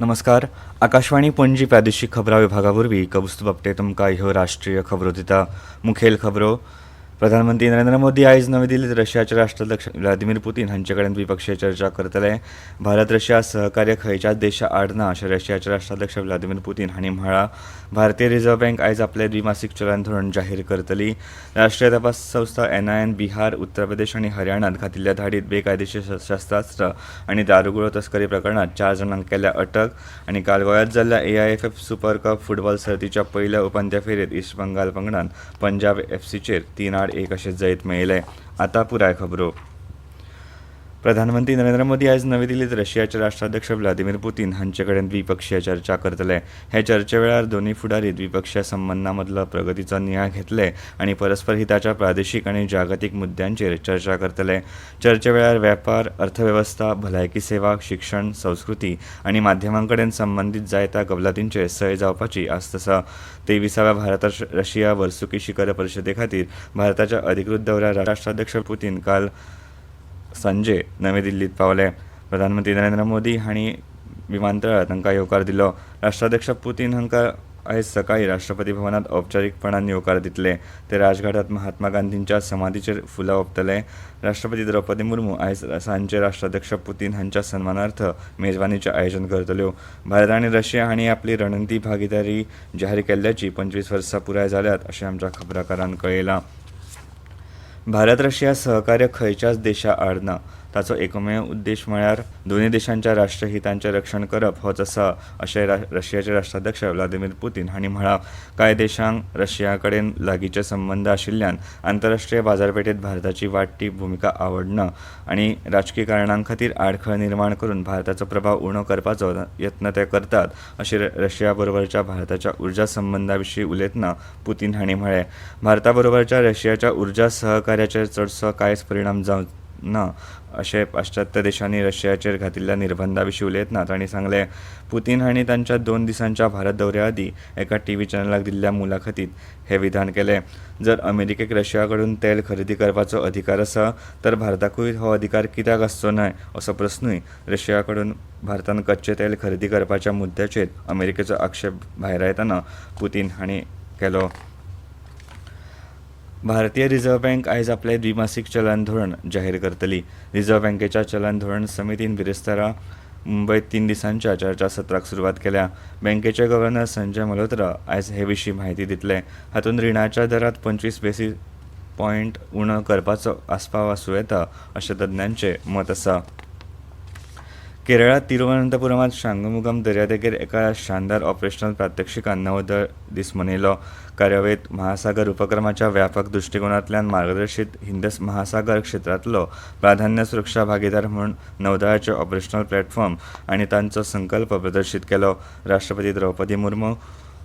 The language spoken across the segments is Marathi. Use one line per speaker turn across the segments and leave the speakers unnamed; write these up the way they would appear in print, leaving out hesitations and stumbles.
नमस्कार. आकाशवाणी पणजी प्रादेशीक खबरां विभागावरवीं कौस्तुभ आपटे तुमकां ह्यो राष्ट्रीय खबरो दिता. मुखेल खबरो. प्रधानमंत्री नरेंद्र मोदी आयज नवी दिल्लीत रशियाचे राष्ट्राध्यक्ष व्लादिमीर पुतीन हांचे कडेन द्विपक्षीय चर्चा करतले. भारत रशिया सहकार्य खंयच्याच देशा आड ना अशें रशियाचे राष्ट्राध्यक्ष व्लादिमीर पुतीन हांणी म्हळां. भारतीय रिझर्व्ह बँक आयज आपलें द्विमासीक चलन धोरण जाहीर करतली. राष्ट्रीय तपास संस्था NIA बिहार, उत्तर प्रदेश आनी हरियाणात घातिल्ल्या धाडीत बेकायदेशीर शस्त्रास्त्र आनी दारुगुळो तस्करी प्रकरणात 4 जाणांक केल्या अटक. आनी काल गोंयांत जाल्ल्या AIFF सुपर कप फुटबॉल सर्तीच्या पयल्या उपांत्य फेरयेत इस्ट बंगाल पंगडान पंजाब FCचेर 3-1 अशें जैत मेळयलें. आतां पुराय खबरो. प्रधानमंत्री नरेंद्र मोदी आयज नवी दिल्लीत रशियाचे राष्ट्राध्यक्ष व्लादिमीर पुतीन हांचे कडेन द्विपक्षीय चर्चा करतले. हे चर्चे वेळार दोनूय फुडारी द्विपक्षीय संबंदां मदलो प्रगतीचो नियाळ घेतले आनी परस्पर हिताच्या प्रादेशीक आनी जागतीक मुद्द्यांचेर चर्चा करतले. चर्चे वेळार वेपार, अर्थवेवस्था, भलायकी सेवा, शिक्षण, संस्कृती आनी माध्यमां कडेन संबंदीत जायत्या कबलातींचेर सय जावपाची आस्त आसा. 23व्या भारत रशिया वर्सुकी शिखर परिशदे खातीर भारताच्या अधिकृत दौऱ्यार राष्ट्राध्यक्ष पुतीन काल सांजे नवी दिल्लीत पावले. प्रधानमंत्री नरेंद्र मोदी हांणी विमानतळार तांकां येवकार दिलो. राष्ट्राध्यक्ष पुतीन हांकां आयज सकाळीं राष्ट्रपती भवनांत औपचारीकपणान येवकार दितले. ते राजघाटांत महात्मा गांधींच्या समाधीचेर फुलां ओंपतले. राष्ट्रपती द्रौपदी मुर्मू आयज सांजे राष्ट्राध्यक्ष पुतीन हांच्या सन्मानार्थ मेजवानीचें आयोजन करतल्यो. भारत आनी रशिया हांणी आपली रणनीती भागीदारी जाहीर केल्ल्याची 25 वर्सां पुराय जाल्यात अशें आमच्या खबराकारान कळयलां. भारत रशिया सहकार्य खंयच्याच देशा आड ना. ताचो एकमेव उद्देश म्हळ्यार दोनूय देशांच्या राष्ट्रहितांचें रक्षण करप होच आसा अशें रशियाचे राष्ट्राध्यक्ष व्लादिमीर पुतीन हांणी म्हळां. कांय देशांक रशिया कडेन लागींचे संबंद आशिल्ल्यान आंतरराष्ट्रीय बाजारपेठेंत भारताची वाडटी भुमिका आवडना आनी राजकी कारणां खातीर आडखळ निर्माण करून भारताचो प्रभाव उणो करपाचो यत्न ते करतात अशें रशिया बरोबरच्या भारताच्या उर्जा संबंदां विशीं उलयतना पुतीन हांणी म्हळें. भारता बरोबरच्या रशियाच्या उर्जा सहकार्याचेर चडसो कांयच परिणाम जावंक ना अशें पाश्चात्य देशांनी रशियाचेर घातिल्ल्या निर्बंधां विशीं उलयतना तांणी सांगलें. पुतीन हांणी तांच्या 2 दिसांच्या भारत दौऱ्या आदीं एका TV चॅनलाक दिल्ल्या मुलाखतींत हें विधान केलें. जर अमेरिकेक रशिया कडून तेल खरेदी करपाचो अधिकार आसा तर भारताकूय हो अधिकार कित्याक आसचो न्हय असो प्रस्नूय रशिया कडून भारतान कच्चें तेल खरेदी करपाच्या मुद्द्याचेर अमेरिकेचो आक्षेप भायर येतना पुतीन हांणी केलो. भारतीय रिझर्व्ह बँक आयज आपलें द्विमासीक चलन धोरण जाहीर करतली. रिझर्व्ह बँकेच्या चलन धोरण समितीन बिरेस्तारा मुंबयत 3 दिसांच्या चर्चासत्राक सुरवात केल्या. बँकेचे गव्हर्नर संजय मल्होत्रा आयज हे विशीं म्हायती दितले. हातूंत रिणाच्या दरांत 25 बेसीस पॉयंट उणो करपाचो आस्पाव आसूं येता अशें तज्ञांचें मत आसा. केरळात तिरुवनंतपुरमांत शांगमुगम दर्यादेगेर एका शानदार ऑपरेशनल प्रात्यक्षिकान नौदळ दीस मनयलो. कार्यावळीत महासागर उपक्रमाच्या व्यापक दृश्टिकोनांतल्यान मार्गदर्शीत हिंद महासागर क्षेत्रांतलो प्राधान्य सुरक्षा भागीदार म्हूण नौदळाचे ऑपरेशनल प्लॅटफॉर्म आनी तांचो संकल्प प्रदर्शीत केलो. राष्ट्रपती द्रौपदी मुर्मू,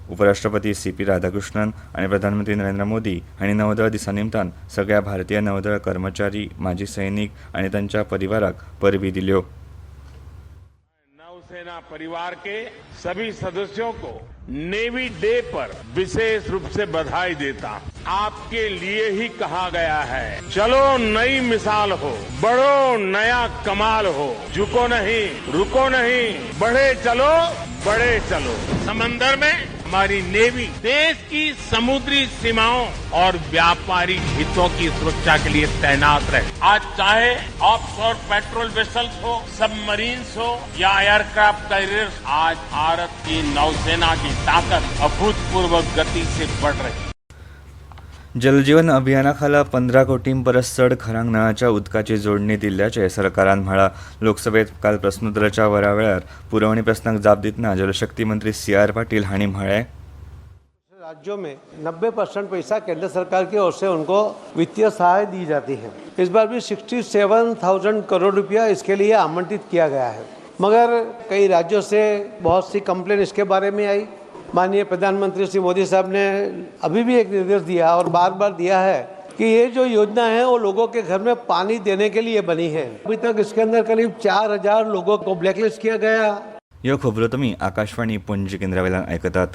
उपराष्ट्रपती CP राधाकृष्णन आनी प्रधानमंत्री नरेंद्र मोदी हांणी नौदळ दिसा निमतान सगळ्या भारतीय नौदळ कर्मचारी, माजी सैनीक आनी तांच्या परिवाराक परबी दिल्यो.
सेना परिवार के सभी सदस्यों को नेवी डे पर विशेष रूप से बधाई देता हूं. आपके लिए ही कहा गया है, चलो नई मिसाल हो, बढ़ो नया कमाल हो, झुको नहीं, रुको नहीं, बढ़े चलो, बड़े चलो. समंदर में हमारी नेवी देश की समुद्री सीमाओं और व्यापारिक हितों की सुरक्षा के लिए तैनात रहे. आज चाहे ऑफशोर पेट्रोल वेसल्स हो, सबमरीन्स हो या एयरक्राफ्ट कैरियर्स, आज भारत की नौसेना की ताकत अभूतपूर्व गति से बढ़ रही.
जलजीवन अभियाना खाला 15 कोटीं परस चड घरांक नळाच्या उदकाची जोडणी दिल्ल्याचें सरकारान म्हळां. लोकसभेत काल प्रस्नोत्तराच्या वरा वेळार पुरवणी प्रस्नाक जाप दितना जलशक्ती मंत्री CR पाटील हांणी म्हळें.
राज्यों में 90% पैसा केंद्र सरकार की ओर से उनको वित्तीय सहाय दी जाती है. इस बार भी 67,000 करोड़ रुपया इसके लिए आवंटित किया गया है. मगर कई राज्यों से बहुत सी कंप्लेन इसके बारे में आई. माननीय प्रधानमंत्री श्री मोदी साहब ने अभी भी एक निर्देश दिया और बार बार दिया है कि ये जो योजना है वो लोगों के घर में पानी देने के लिए बनी है. अभी तक इसके अंदर करीब 4,000 लोगों को ब्लैकलिस्ट किया गया.
ह्यो खबरो तुमी आकाशवाणी पणजी केंद्रावेल्यान आयकतात.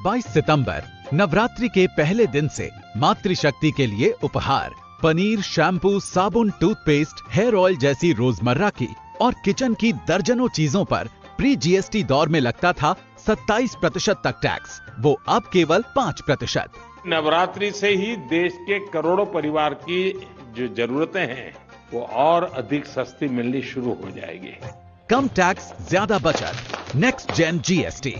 22 सितंबर नवरात्रि के पहले दिन से मातृशक्ति के लिए उपहार पनीर, शैम्पू, साबुन, टूथपेस्ट, हेयर ऑयल जैसी रोजमर्रा की और किचन की दर्जनों चीजों पर प्री जीएसटी दौर में लगता था 27% तक टैक्स, वो अब केवल 5%।
नवरात्रि से ही देश के करोड़ों परिवार की जो जरूरतें हैं वो और अधिक सस्ती मिलनी शुरू हो जाएगी।
कम टैक्स, ज्यादा बचत, नेक्स्ट जेन जीएसटी।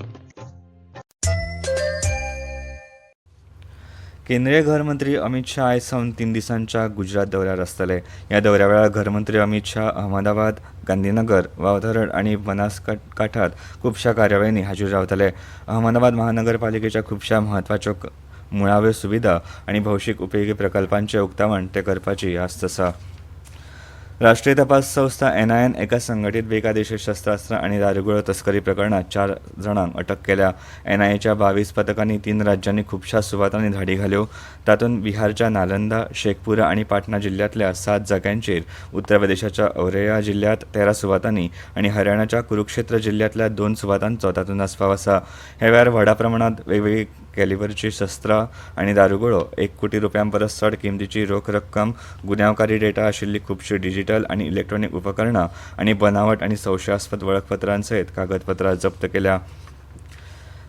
केंद्रीय घरमंत्री अमित शाह आयज सावन 3 दिसांच्या गुजरात दौऱ्यार आसतले. ह्या दौऱ्या वेळार घरमंत्री अमित शाह अहमदाबाद, गांधीनगर, वावथरड आणि बनासकांठात खुबशा कार्यावळींनी हाजीर रावतले. अहमदाबाद महानगरपालिकेच्या खुबशा म्हत्वाच्यो मुळाव्यो सुविधा आणि भौशीक उपेगी प्रकल्पांचे उक्तावण ते करपाची आस्त आसा. राष्ट्रीय तपास संस्था NIAन एका संघटीत बेकायदेशीर शस्त्रास्त्र आणि दारुगोळो तस्करी प्रकरणात 4 जाणांक अटक केल्या. NIAच्या 22 पथकांनी 3 राज्यांनी खुबशा सुवातांनी धाडी घाल्यो. तातूंत बिहारच्या नालंदा, शेखपुरा आणि पाटणा जिल्ह्यातल्या 7 जाग्यांचेर, उत्तर प्रदेशाच्या औरैया जिल्ह्यात 13 सुवातांनी आणि हरियाणाच्या कुरुक्षेत्र जिल्ह्यातल्या 2 सुवातांचो तातूंत आस्पाव आसा. ह्या वेळार व्हडा प्रमाणात वेगवेगळी कॅलिबरची शस्त्रां आणि दारुगोळो, 1 कोटी रुपयां परस चड किमतीची रोख रक्कम, गुन्यांवकारी डेटा आशिल्ली खुबशी डिजिटल आणि इलेक्ट्रॉनिक उपकरणां आणि बनावट आणि संशयास्पद वळखपत्रां सयत कागदपत्रां जप्त केल्या.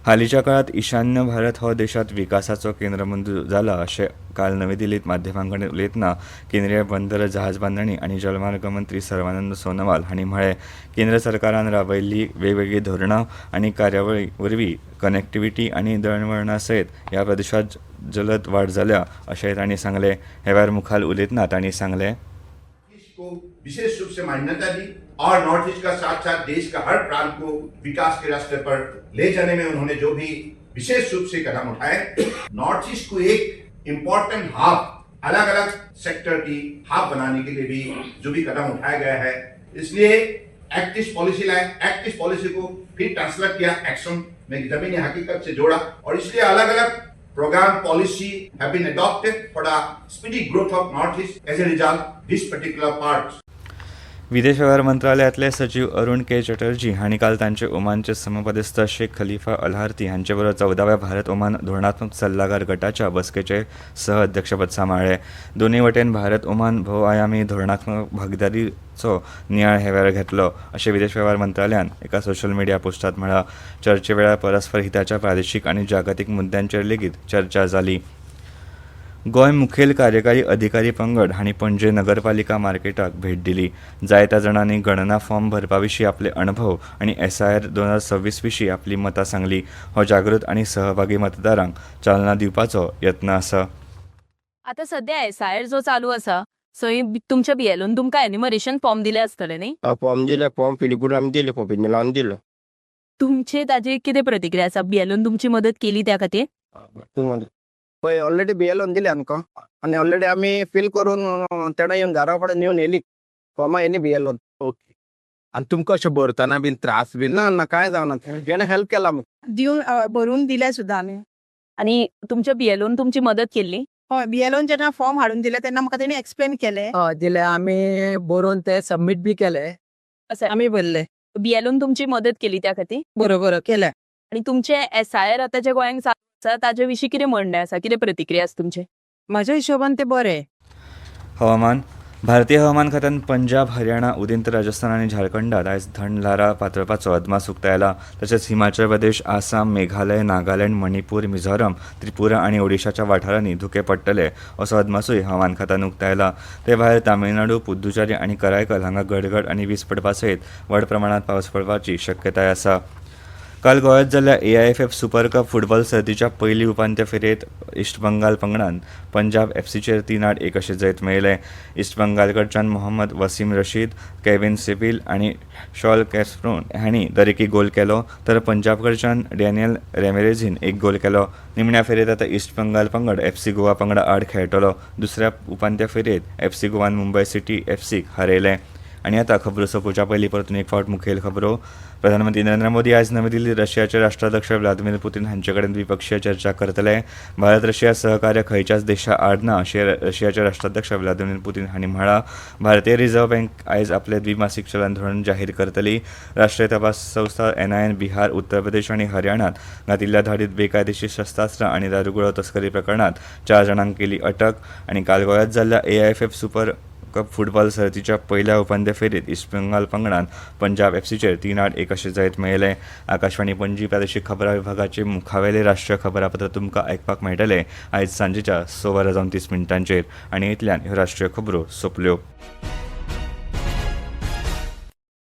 हालींच्या काळात ईशान्य भारत हो देशात विकासाचो केंद्रबिंदू जाला अशें काल नवी दिल्लीत माध्यमांकडेन उलयतना केंद्रीय बंदर, जहाज बांदणी आणि जलमार्ग मंत्री सर्वानंद सोनोवाल हांणी म्हळें. केंद्र सरकारान राबयिल्लीं वेगवेगळीं धोरणां आणि कार्यावळी वरवीं कनेक्टिव्हिटी आणि दळणवळणा सयत ह्या प्रदेशात जलद वाड जाल्या अशेंय तांणी सांगलें. ह्या वेळार मुखार उलयतना तांणी सांगलें
को विशेष रूप से मान्यता दी और नॉर्थ ईस्ट का साथ साथ देश का हर प्रांत को विकास के रास्ते पर ले जाने में उन्होंने जो भी विशेष रूप से कदम उठाए, नॉर्थ ईस्ट को एक इम्पोर्टेंट हब, अलग अलग सेक्टर की हब बनाने के लिए भी जो भी कदम उठाया गया है, इसलिए एक्ट ईस्ट पॉलिसी लाए, एक्ट ईस्ट पॉलिसी को फिर ट्रांसलेट किया एक्शन में, जमीनी हकीकत से जोड़ा और इसलिए अलग अलग program policy have been adopted for the speedy growth of Northeast as a result these particular parts.
विदेश वेव्हार मंत्रालयातले सचिव अरुण के चटर्जी हांणी काल तांचे ओमानचे समपदस्थ शेख खलिफा अल हार्थी हांचे बरोबर 14व्या भारत ओमान धोरणात्मक सल्लागार गटाच्या बसकेचे सह अध्यक्षपद सांबाळ्ळे. दोनूय वटेन भारत ओमान भोवआयामी धोरणात्मक भागीदारीचो नियाळ हे वेळार घेतलो अशें विदेश वेव्हार मंत्रालयान एका सोशल मिडिया पोस्टात म्हळां. चर्चे वेळार परस्पर हिताच्या प्रादेशीक आनी जागतीक मुद्द्यांचेर लेगीत चर्चा जाली. गोंय मुखेल कार्यकारी अधिकारी पंगड हांणी पणजे नगरपालिका मार्केटाक भेट दिली. जायत्या जाणांनी गणना फॉर्म भरपा विशीं आपले अणभव आनी SIR 2026 विशीं आपली मतां सांगली. हो जागृत आनी सहभागी मतदारांक चालना दिवपाचो यत्न आसा.
आता सध्या SIR जो चालू आसा सो तुमच्या BLOन तुमकां एन्युमरेशन फॉर्म दिले आसतले न्ही?
फॉर्म दिले, फॉर्म फिल करून आमी दिले, पॉपीने लावन दिलो.
तुमचे ताजेर कितें प्रतिक्रिया आसा? BLOन तुमची मदत केली त्या खातीर?
पळय ऑलरेडी BLOन दिले आमकां आनी ऑलरेडी आमी फिल करून तेणा येवन घरा कडेन येवन येयली फॉर्मां येयली BLOन.
ओके. आणि तुमकां अशें भरतना बीन त्रास बीन
ना काय जावना, तेणें हेल्प केला आमकां.
दिवन भरून दिले सुद्दां आमी.
आणि तुमच्या BLOन तुमची मदत केली?
हय, BLOन जेन्ना फॉर्म हाडून दिले तेन्ना म्हाका तेणी एक्सप्लेन केले.
हय दिले, आमी बरोवन ते सबमीट बी केले.
असं
आमी भरले.
BLOन तुमची मदत केली त्या खातीर?
बरोबर केले.
आणि तुमचे SIR आता जे गोंयांत चालू आसा ताजे विशीं कितें म्हणणें आसा? कितें प्रतिक्रिया आसा तुमचे?
म्हाज्या हिशोबान ते बरे.
हवामान. भारतीय हवामान खात्यान पंजाब, हरियाणा, उदेंत राजस्थान आणि झारखंडात आयज थंड ल्हारां पातळपाचो अदमास उक्तायला. तशेंच हिमाचल प्रदेश, आसाम, मेघालय, नागालँड, मणिपूर, मिझोराम, त्रिपुरा आणि ओडिशाच्या वाठारांनी धुके पडटले असो अदमासूय हवामान खात्यान उक्तायला. ते भायर तामिळनाडू, पुद्दुचेरी आणि करायकल हांगा गडगड आणि वीज पडपा सयत व्हड प्रमाणात पावस पडपाची शक्यताय आसा. काल गोंयांत जाल्ल्या AIFF सुपर कप फुटबॉल सर्तीच्या पयली उपांत्य फेरयेत इस्ट बंगाल पंगडान पंजाब FCचेर 3-1 अशें जैत मेळयलें. इस्ट बंगालकडच्यान मोहम्मद वसीम रशीद, केविन सिपिल आनी शॉल कॅस्प्रोन हांणी दरेकी गोल केलो, तर पंजाबकडच्यान डॅनियल रेमेरेझीन 1 गोल केलो. निमण्या फेरयेत आतां इस्ट बंगाल पंगड FC गोवा पंगडा आड खेळटलो. दुसऱ्या उपांत्य फेरयेत FC गोवान मुंबय सिटी FCक हारयलें. आणि आता खबरो सोंपोवच्या पयलीं परतून एक फावट मुखेल खबरो. प्रधानमंत्री नरेंद्र मोदी आयज नवी दिल्लीत रशियाचे राष्ट्राध्यक्ष व्लादिमीर पुतीन हांचे कडेन द्विपक्षीय चर्चा करतले. भारत रशिया सहकार्य खंयच्याच देशा आड ना अशें रशियाचे राष्ट्राध्यक्ष व्लादिमीर पुतीन हांणी म्हळां. भारतीय रिझर्व्ह बँक आयज आपले द्विमासीक चलन धोरण जाहीर करतली. राष्ट्रीय तपास संस्था NIAन बिहार, उत्तर प्रदेश आनी हरियाणात घातिल्ल्या धाडीत बेकायदेशीर शस्त्रास्त्रां आनी दारुगोळो तस्करी प्रकरणात 4 जाणांक केली अटक. आनी काल गोंयांत जाल्ल्या AIFF सुपर कप फुटबॉल सर्तीच्या पहिल्या उपांत्य फेरीत इस्ट बेंगाल पंगडान पंजाब एफसीचेर 3-8 अशें जैत मेळयलें. आकाशवाणी पणजी प्रादेशीक खबरां विभागाचे मुखावेले राष्ट्रीय खबरापत्र तुमकां आयकपाक मेळटलें आयज सांजेच्या 6:30 आनी इतल्यान ह्यो राष्ट्रीय खबरो सोंपल्यो.